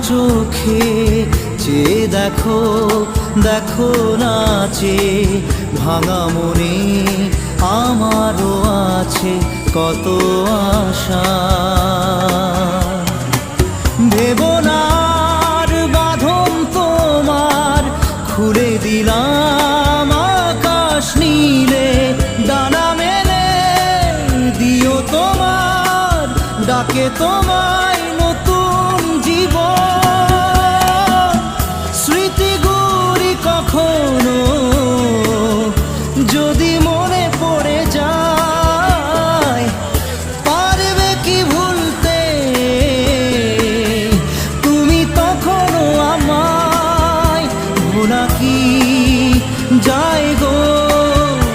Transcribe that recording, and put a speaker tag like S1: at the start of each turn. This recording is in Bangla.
S1: চোখে চেয়ে দেখো, দেখো নাচে ভাঙা মনে আমারও আছে কত আশা। ভেবো না আর বাঁধন তোমার, খুলে দিলাম আকাশ নীলে, ডানা মেলে দিও তোমার ডাকে তোমায় নতুন জীবন। স্মৃতিগুলি কখনো যদি মনে